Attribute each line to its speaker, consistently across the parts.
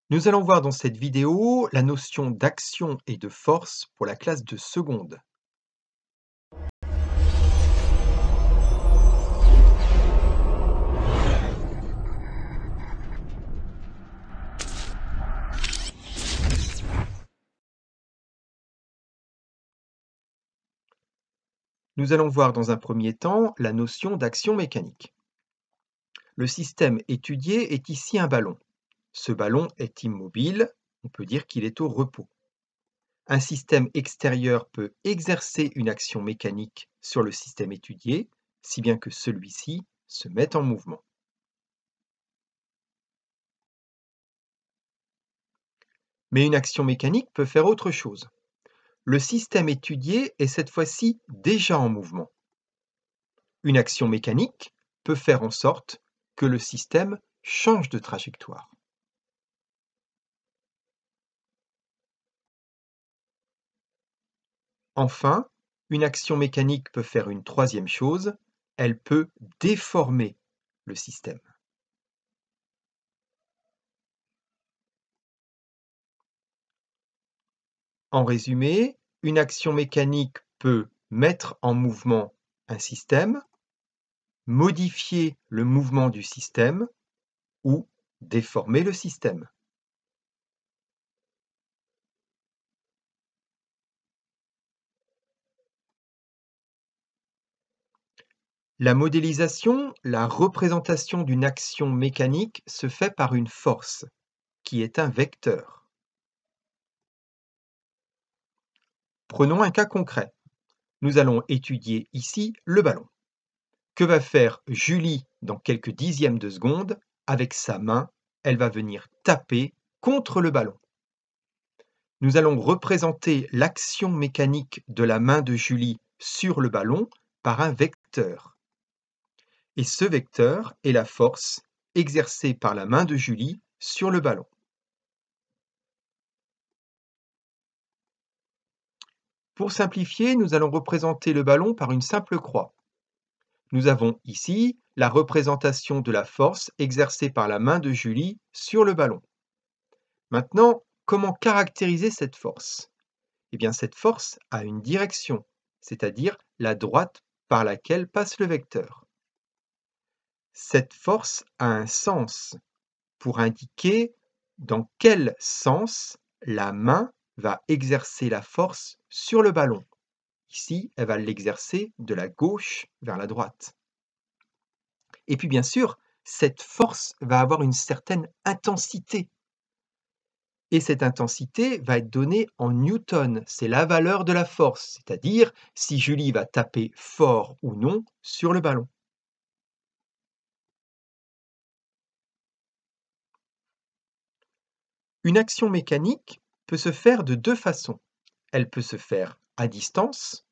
Speaker 1: Nous allons voir dans cette vidéo la notion d'action et de force pour la classe de seconde. Nous allons voir dans un premier temps la notion d'action mécanique. Le système étudié est ici un ballon. Ce ballon est immobile, on peut dire qu'il est au repos. Un système extérieur peut exercer une action mécanique sur le système étudié, si bien que celui-ci se met en mouvement. Mais une action mécanique peut faire autre chose. Le système étudié est cette fois-ci déjà en mouvement. Une action mécanique peut faire en sorte que le système change de trajectoire. Enfin, une action mécanique peut faire une troisième chose, elle peut déformer le système. En résumé, une action mécanique peut mettre en mouvement un système, modifier le mouvement du système ou déformer le système. La modélisation, la représentation d'une action mécanique se fait par une force, qui est un vecteur. Prenons un cas concret. Nous allons étudier ici le ballon. Que va faire Julie dans quelques dixièmes de seconde? Avec sa main, elle va venir taper contre le ballon. Nous allons représenter l'action mécanique de la main de Julie sur le ballon par un vecteur. Et ce vecteur est la force exercée par la main de Julie sur le ballon. Pour simplifier, nous allons représenter le ballon par une simple croix. Nous avons ici la représentation de la force exercée par la main de Julie sur le ballon. Maintenant, comment caractériser cette force? Eh bien, cette force a une direction, c'est-à-dire la droite par laquelle passe le vecteur. Cette force a un sens pour indiquer dans quel sens la main va exercer la force sur le ballon. Ici, elle va l'exercer de la gauche vers la droite. Et puis bien sûr, cette force va avoir une certaine intensité. Et cette intensité va être donnée en newton, c'est la valeur de la force, c'est-à-dire si Julie va taper fort ou non sur le ballon. Une action mécanique peut se faire de deux façons. Elle peut se faire à distance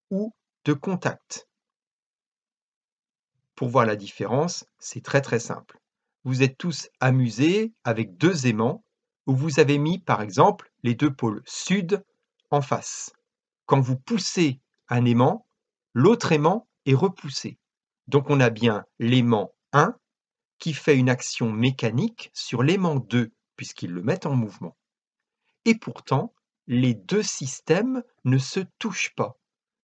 Speaker 1: ou de contact. Pour voir la différence, c'est très simple. Vous êtes tous amusés avec deux aimants où vous avez mis par exemple les deux pôles sud en face. Quand vous poussez un aimant, l'autre aimant est repoussé. Donc on a bien l'aimant 1 qui fait une action mécanique sur l'aimant 2 puisqu'ils le mettent en mouvement. Et pourtant, les deux systèmes ne se touchent pas.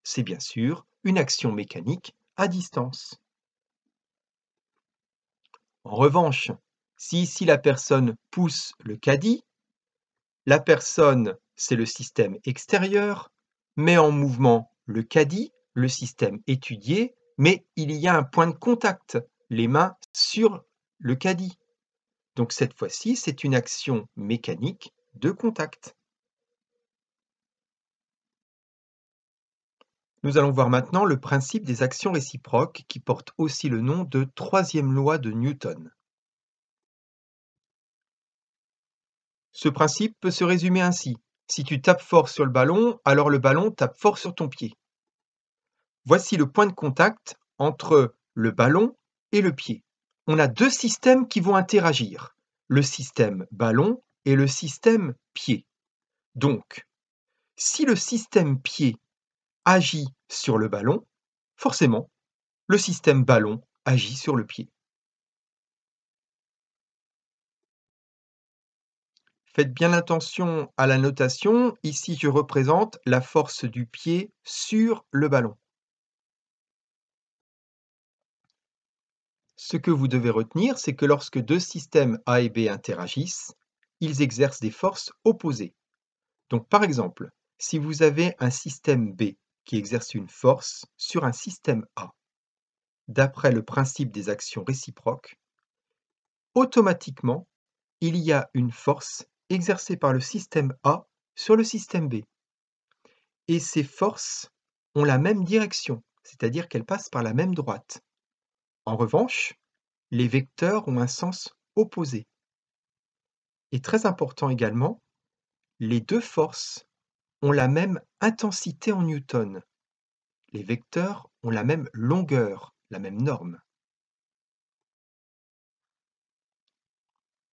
Speaker 1: C'est bien sûr une action mécanique à distance. En revanche, si ici la personne pousse le caddie, la personne, c'est le système extérieur, met en mouvement le caddie, le système étudié, mais il y a un point de contact, les mains sur le caddie. Donc cette fois-ci, c'est une action mécanique de contact. Nous allons voir maintenant le principe des actions réciproques qui porte aussi le nom de troisième loi de Newton. Ce principe peut se résumer ainsi. Si tu tapes fort sur le ballon, alors le ballon tape fort sur ton pied. Voici le point de contact entre le ballon et le pied. On a deux systèmes qui vont interagir, le système ballon et le système pied. Donc, si le système pied agit sur le ballon, forcément, le système ballon agit sur le pied. Faites bien attention à la notation. Ici, je représente la force du pied sur le ballon. Ce que vous devez retenir, c'est que lorsque deux systèmes A et B interagissent, ils exercent des forces opposées. Donc par exemple, si vous avez un système B qui exerce une force sur un système A, d'après le principe des actions réciproques, automatiquement, il y a une force exercée par le système A sur le système B. Et ces forces ont la même direction, c'est-à-dire qu'elles passent par la même droite. En revanche, les vecteurs ont un sens opposé. Et très important également, les deux forces ont la même intensité en newton. Les vecteurs ont la même longueur, la même norme.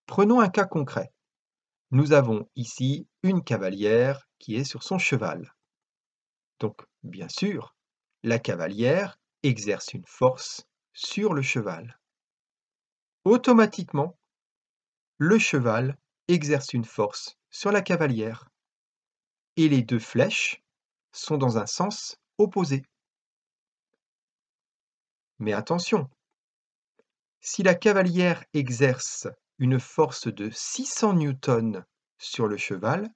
Speaker 1: Prenons un cas concret. Nous avons ici une cavalière qui est sur son cheval. Donc, bien sûr, la cavalière exerce une force sur le cheval. Automatiquement, le cheval exerce une force sur la cavalière. Et les deux flèches sont dans un sens opposé. Mais attention, si la cavalière exerce une force de 600 newtons sur le cheval,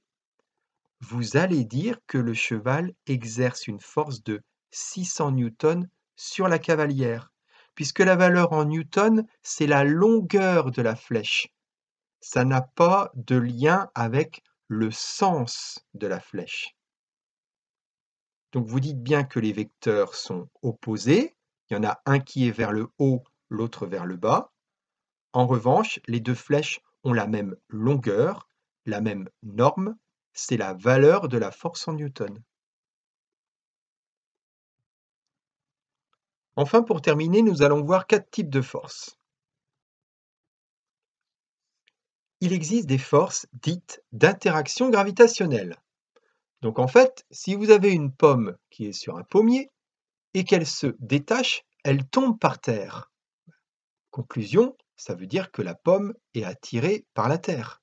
Speaker 1: vous allez dire que le cheval exerce une force de 600 newtons sur la cavalière, puisque la valeur en newtons, c'est la longueur de la flèche. Ça n'a pas de lien avec le sens de la flèche. Donc vous dites bien que les vecteurs sont opposés. Il y en a un qui est vers le haut, l'autre vers le bas. En revanche, les deux flèches ont la même longueur, la même norme, c'est la valeur de la force en newton. Enfin, pour terminer, nous allons voir 4 types de forces. Il existe des forces dites d'interaction gravitationnelle. Donc en fait, si vous avez une pomme qui est sur un pommier et qu'elle se détache, elle tombe par terre. Conclusion, ça veut dire que la pomme est attirée par la terre.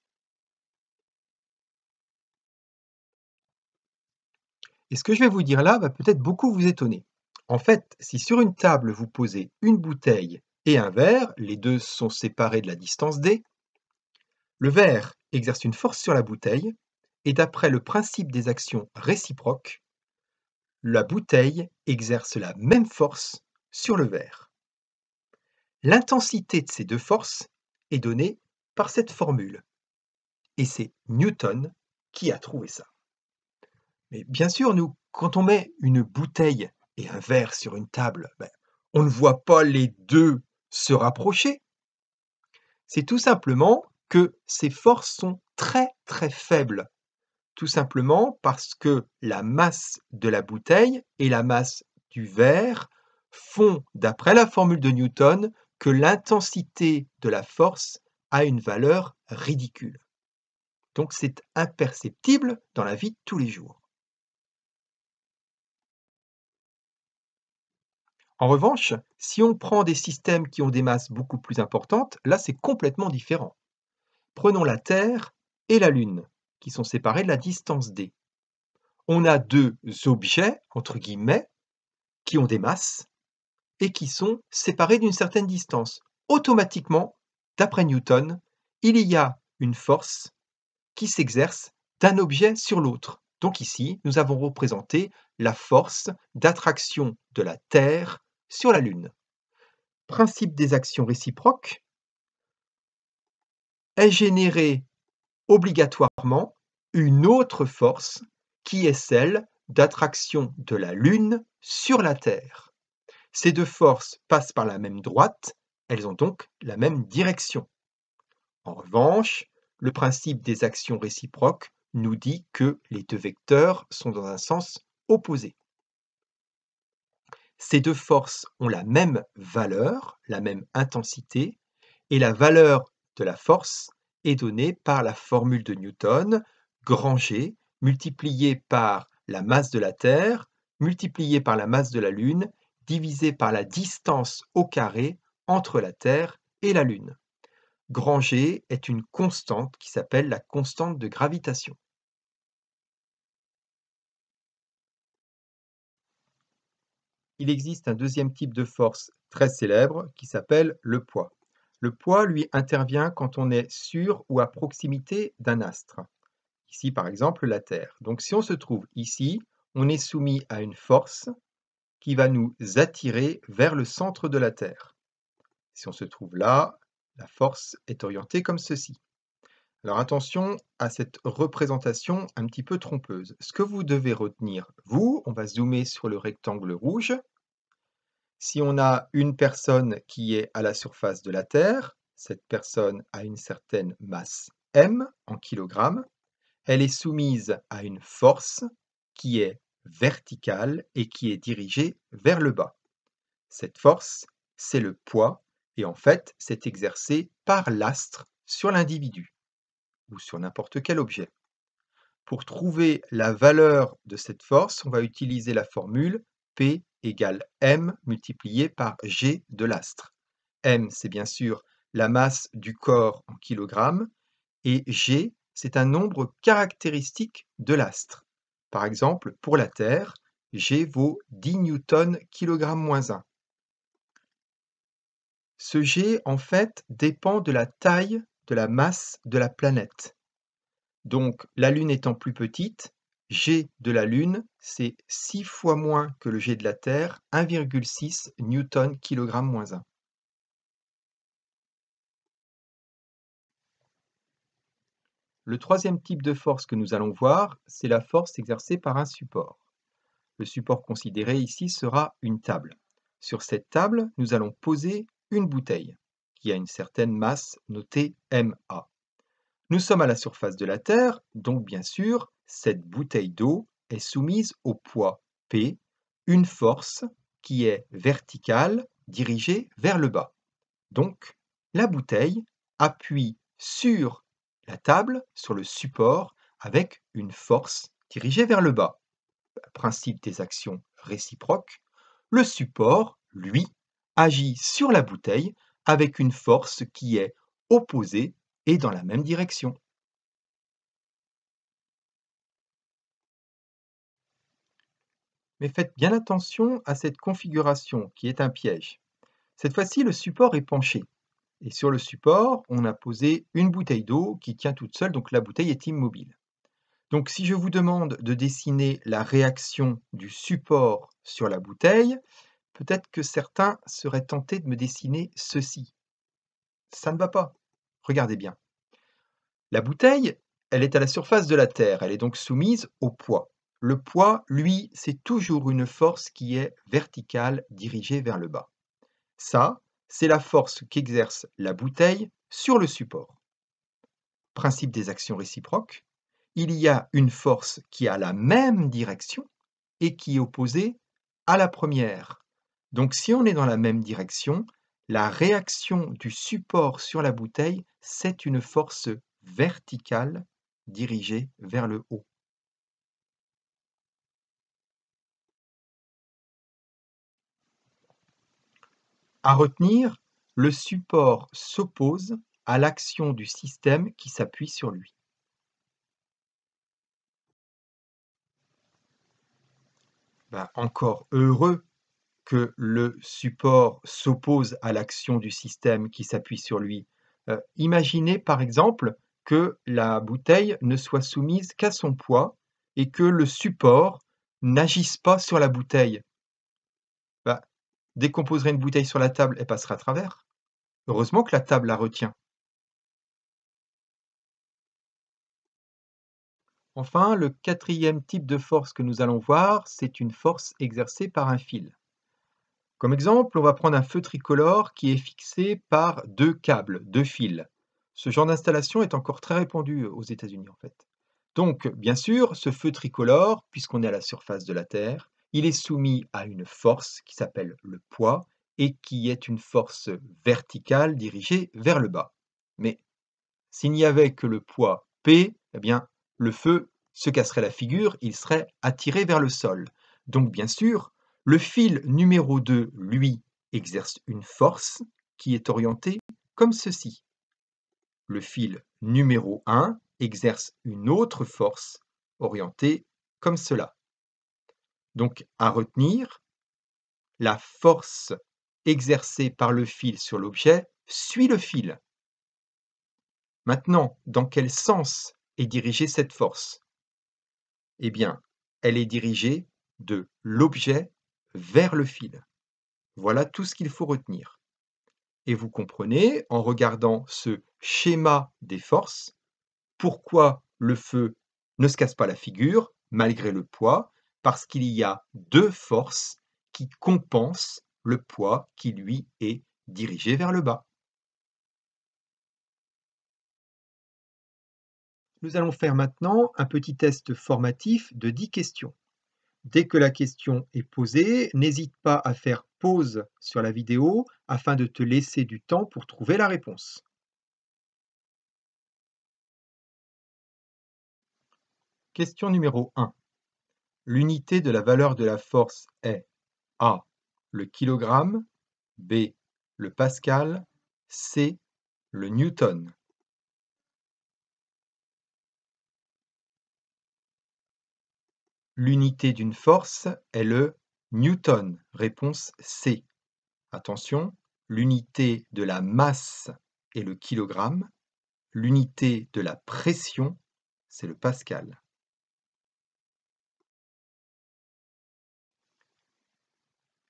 Speaker 1: Et ce que je vais vous dire là va peut-être beaucoup vous étonner. En fait, si sur une table vous posez une bouteille et un verre, les deux sont séparés de la distance d, le verre exerce une force sur la bouteille et d'après le principe des actions réciproques, la bouteille exerce la même force sur le verre. L'intensité de ces deux forces est donnée par cette formule. Et c'est Newton qui a trouvé ça. Mais bien sûr, nous, quand on met une bouteille et un verre sur une table, on ne voit pas les deux se rapprocher. C'est tout simplement que ces forces sont très très faibles. Tout simplement parce que la masse de la bouteille et la masse du verre font, d'après la formule de Newton, que l'intensité de la force a une valeur ridicule. Donc c'est imperceptible dans la vie de tous les jours. En revanche, si on prend des systèmes qui ont des masses beaucoup plus importantes, là c'est complètement différent. Prenons la Terre et la Lune, qui sont séparés de la distance d. On a deux objets, entre guillemets, qui ont des masses et qui sont séparés d'une certaine distance. Automatiquement, d'après Newton, il y a une force qui s'exerce d'un objet sur l'autre. Donc ici, nous avons représenté la force d'attraction de la Terre sur la Lune. Principe des actions réciproques est généré obligatoirement une autre force qui est celle d'attraction de la Lune sur la Terre. Ces deux forces passent par la même droite, elles ont donc la même direction. En revanche, le principe des actions réciproques nous dit que les deux vecteurs sont dans un sens opposé. Ces deux forces ont la même valeur, la même intensité, et la valeur de la force est donnée par la formule de Newton, grand G, multiplié par la masse de la Terre, multiplié par la masse de la Lune, divisé par la distance au carré entre la Terre et la Lune. Grand G est une constante qui s'appelle la constante de gravitation. Il existe un deuxième type de force très célèbre qui s'appelle le poids. Le poids, lui, intervient quand on est sur ou à proximité d'un astre. Ici, par exemple, la Terre. Donc, si on se trouve ici, on est soumis à une force qui va nous attirer vers le centre de la Terre. Si on se trouve là, la force est orientée comme ceci. Alors attention à cette représentation un petit peu trompeuse. Ce que vous devez retenir, vous, on va zoomer sur le rectangle rouge. Si on a une personne qui est à la surface de la Terre, cette personne a une certaine masse m en kilogrammes. Elle est soumise à une force qui est verticale et qui est dirigée vers le bas. Cette force, c'est le poids et en fait, c'est exercé par l'astre sur l'individu ou sur n'importe quel objet. Pour trouver la valeur de cette force, on va utiliser la formule P égale m multiplié par g de l'astre. M, c'est bien sûr la masse du corps en kilogrammes et g, c'est un nombre caractéristique de l'astre. Par exemple, pour la Terre, g vaut 10 newtons kilogramme moins 1. Ce g, en fait, dépend de la taille de la masse de la planète. Donc, la Lune étant plus petite, g de la Lune, c'est 6 fois moins que le g de la Terre, 1,6 newton kilogramme moins 1. Le troisième type de force que nous allons voir, c'est la force exercée par un support. Le support considéré ici sera une table. Sur cette table, nous allons poser une bouteille qui a une certaine masse notée MA. Nous sommes à la surface de la Terre, donc bien sûr, cette bouteille d'eau est soumise au poids P, une force qui est verticale dirigée vers le bas. Donc, la bouteille appuie sur la table, sur le support, avec une force dirigée vers le bas. Principe des actions réciproques, le support, lui, agit sur la bouteille avec une force qui est opposée et dans la même direction. Mais faites bien attention à cette configuration qui est un piège. Cette fois-ci, le support est penché. Et sur le support, on a posé une bouteille d'eau qui tient toute seule, donc la bouteille est immobile. Donc si je vous demande de dessiner la réaction du support sur la bouteille, peut-être que certains seraient tentés de me dessiner ceci. Ça ne va pas. Regardez bien. La bouteille, elle est à la surface de la Terre, elle est donc soumise au poids. Le poids, lui, c'est toujours une force qui est verticale, dirigée vers le bas. Ça, c'est la force qu'exerce la bouteille sur le support. Principe des actions réciproques, il y a une force qui a la même direction et qui est opposée à la première. Donc si on est dans la même direction, la réaction du support sur la bouteille, c'est une force verticale dirigée vers le haut. À retenir, le support s'oppose à l'action du système qui s'appuie sur lui. Ben, encore heureux que le support s'oppose à l'action du système qui s'appuie sur lui. Imaginez par exemple que la bouteille ne soit soumise qu'à son poids et que le support n'agisse pas sur la bouteille. Bah, dès qu'on poserait une bouteille sur la table, elle passerait à travers. Heureusement que la table la retient. Enfin, le quatrième type de force que nous allons voir, c'est une force exercée par un fil. Comme exemple, on va prendre un feu tricolore qui est fixé par deux câbles, deux fils. Ce genre d'installation est encore très répandu aux États-Unis en fait. Donc, bien sûr, ce feu tricolore, puisqu'on est à la surface de la Terre, il est soumis à une force qui s'appelle le poids et qui est une force verticale dirigée vers le bas. Mais s'il n'y avait que le poids P, eh bien, le feu se casserait la figure, il serait attiré vers le sol. Donc, bien sûr, le fil numéro 2, lui, exerce une force qui est orientée comme ceci. Le fil numéro 1 exerce une autre force orientée comme cela. Donc, à retenir, la force exercée par le fil sur l'objet suit le fil. Maintenant, dans quel sens est dirigée cette force? Eh bien, elle est dirigée de l'objet vers le fil. Voilà tout ce qu'il faut retenir. Et vous comprenez, en regardant ce schéma des forces, pourquoi le feu ne se casse pas la figure, malgré le poids, parce qu'il y a deux forces qui compensent le poids qui, lui, est dirigé vers le bas. Nous allons faire maintenant un petit test formatif de 10 questions. Dès que la question est posée, n'hésite pas à faire pause sur la vidéo afin de te laisser du temps pour trouver la réponse. Question numéro 1. L'unité de la valeur de la force est A. Le kilogramme, B. Le pascal, C. Le newton. L'unité d'une force est le newton. Réponse C. Attention, l'unité de la masse est le kilogramme, l'unité de la pression, c'est le pascal.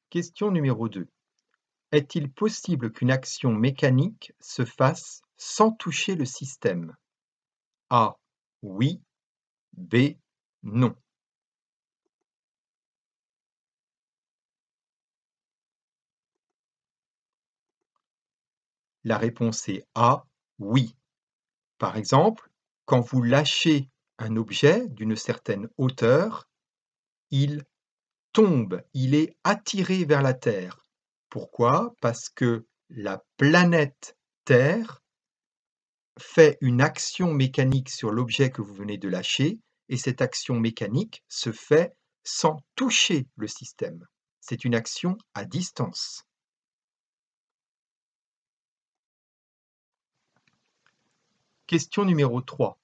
Speaker 1: Question numéro 2. Est-il possible qu'une action mécanique se fasse sans toucher le système? A. Oui. B. Non. La réponse est A. Oui. Par exemple, quand vous lâchez un objet d'une certaine hauteur, il tombe, il est attiré vers la Terre. Pourquoi? Parce que la planète Terre fait une action mécanique sur l'objet que vous venez de lâcher, et cette action mécanique se fait sans toucher le système. C'est une action à distance. Question numéro 3.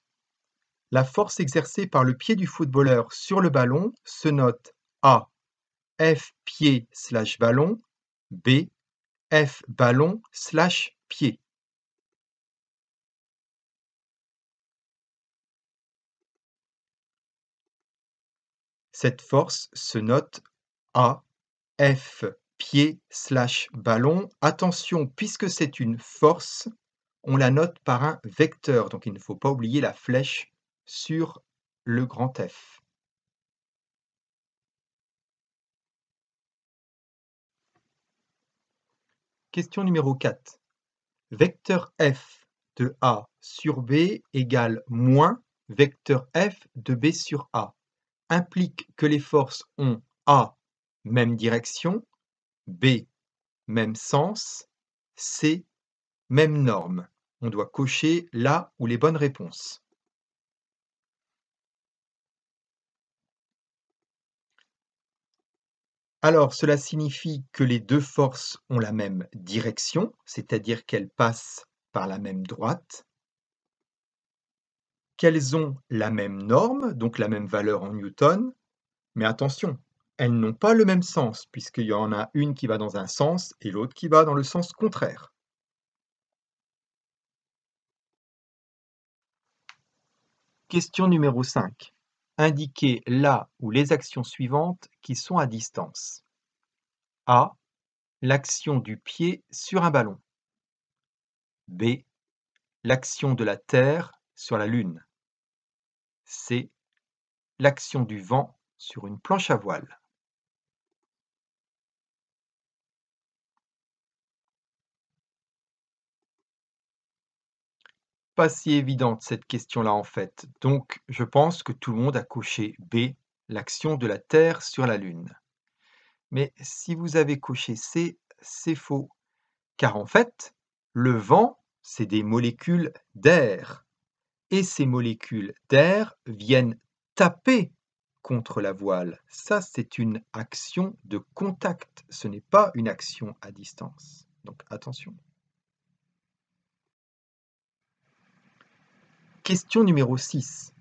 Speaker 1: La force exercée par le pied du footballeur sur le ballon se note A. F pied/ballon, B. F ballon/pied. Cette force se note A. F pied/ballon. Attention, puisque c'est une force, on la note par un vecteur, donc il ne faut pas oublier la flèche sur le grand F. Question numéro 4. Vecteur F de A sur B égale moins vecteur F de B sur A implique que les forces ont A, même direction, B, même sens, C, même norme. On doit cocher là ou les bonnes réponses. Alors, cela signifie que les deux forces ont la même direction, c'est-à-dire qu'elles passent par la même droite, qu'elles ont la même norme, donc la même valeur en newton, mais attention, elles n'ont pas le même sens, puisqu'il y en a une qui va dans un sens et l'autre qui va dans le sens contraire. Question numéro 5. Indiquez la ou les actions suivantes qui sont à distance. A. L'action du pied sur un ballon. B. L'action de la Terre sur la Lune. C. L'action du vent sur une planche à voile. Pas si évidente cette question-là en fait, donc je pense que tout le monde a coché B, l'action de la Terre sur la Lune. Mais si vous avez coché C, c'est faux, car en fait, le vent, c'est des molécules d'air, et ces molécules d'air viennent taper contre la voile. Ça, c'est une action de contact, ce n'est pas une action à distance. Donc attention. Question numéro 6.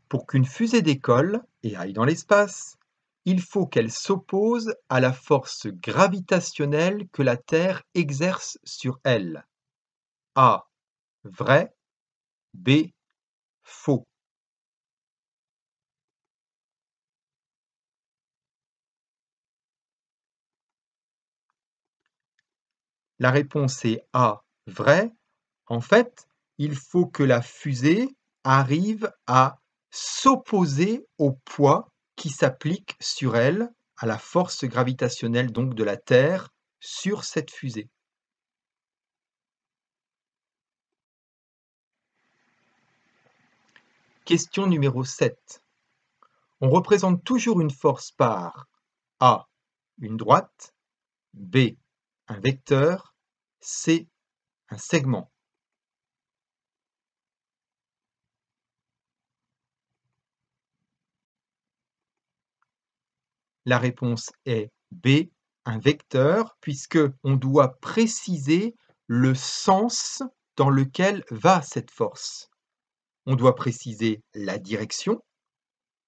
Speaker 1: Pour qu'une fusée décolle et aille dans l'espace, il faut qu'elle s'oppose à la force gravitationnelle que la Terre exerce sur elle. A. Vrai. B. Faux. La réponse est A. Vrai. En fait, il faut que la fusée arrive à s'opposer au poids qui s'applique sur elle, à la force gravitationnelle donc de la Terre sur cette fusée. Question numéro 7. On représente toujours une force par A. Une droite, B. Un vecteur, C. Un segment. La réponse est B, un vecteur, puisque on doit préciser le sens dans lequel va cette force. On doit préciser la direction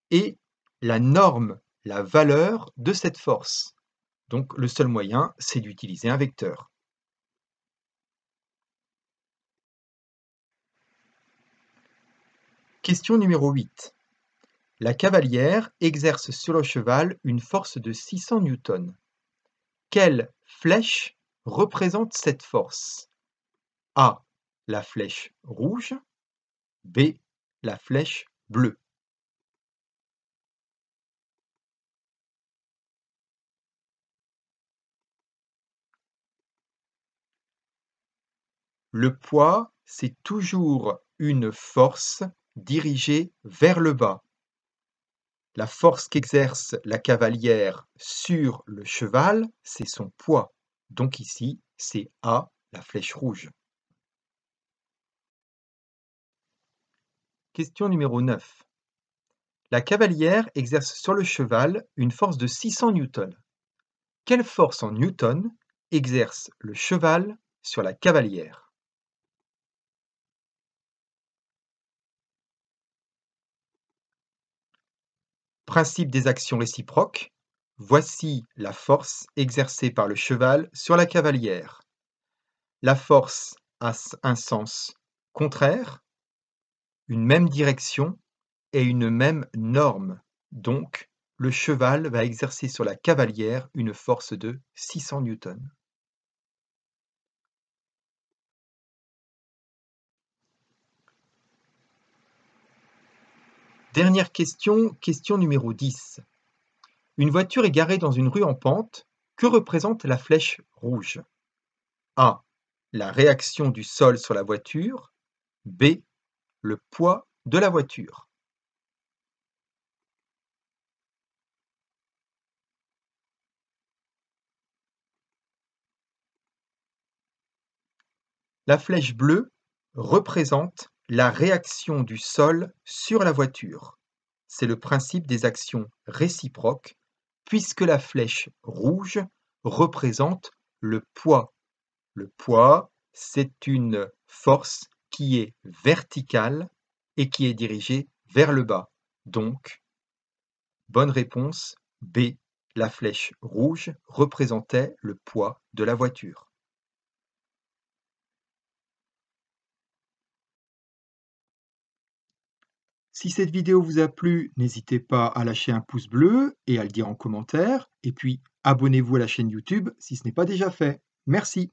Speaker 1: et la norme, la valeur de cette force. Donc le seul moyen, c'est d'utiliser un vecteur. Question numéro 8. La cavalière exerce sur le cheval une force de 600 newtons. Quelle flèche représente cette force? A. La flèche rouge. B. La flèche bleue. Le poids, c'est toujours une force dirigée vers le bas. La force qu'exerce la cavalière sur le cheval, c'est son poids. Donc ici, c'est A, la flèche rouge. Question numéro 9. La cavalière exerce sur le cheval une force de 600 newtons. Quelle force en newtons exerce le cheval sur la cavalière? Principe des actions réciproques. Voici la force exercée par le cheval sur la cavalière. La force a un sens contraire, une même direction et une même norme. Donc, le cheval va exercer sur la cavalière une force de 600 newtons. Dernière question, question numéro 10. Une voiture est garée dans une rue en pente. Que représente la flèche rouge? A. La réaction du sol sur la voiture. B. Le poids de la voiture. La flèche bleue représente la réaction du sol sur la voiture. C'est le principe des actions réciproques, puisque la flèche rouge représente le poids. Le poids, c'est une force qui est verticale et qui est dirigée vers le bas. Donc, bonne réponse, B, la flèche rouge représentait le poids de la voiture. Si cette vidéo vous a plu, n'hésitez pas à lâcher un pouce bleu et à le dire en commentaire. Et puis, abonnez-vous à la chaîne YouTube si ce n'est pas déjà fait. Merci.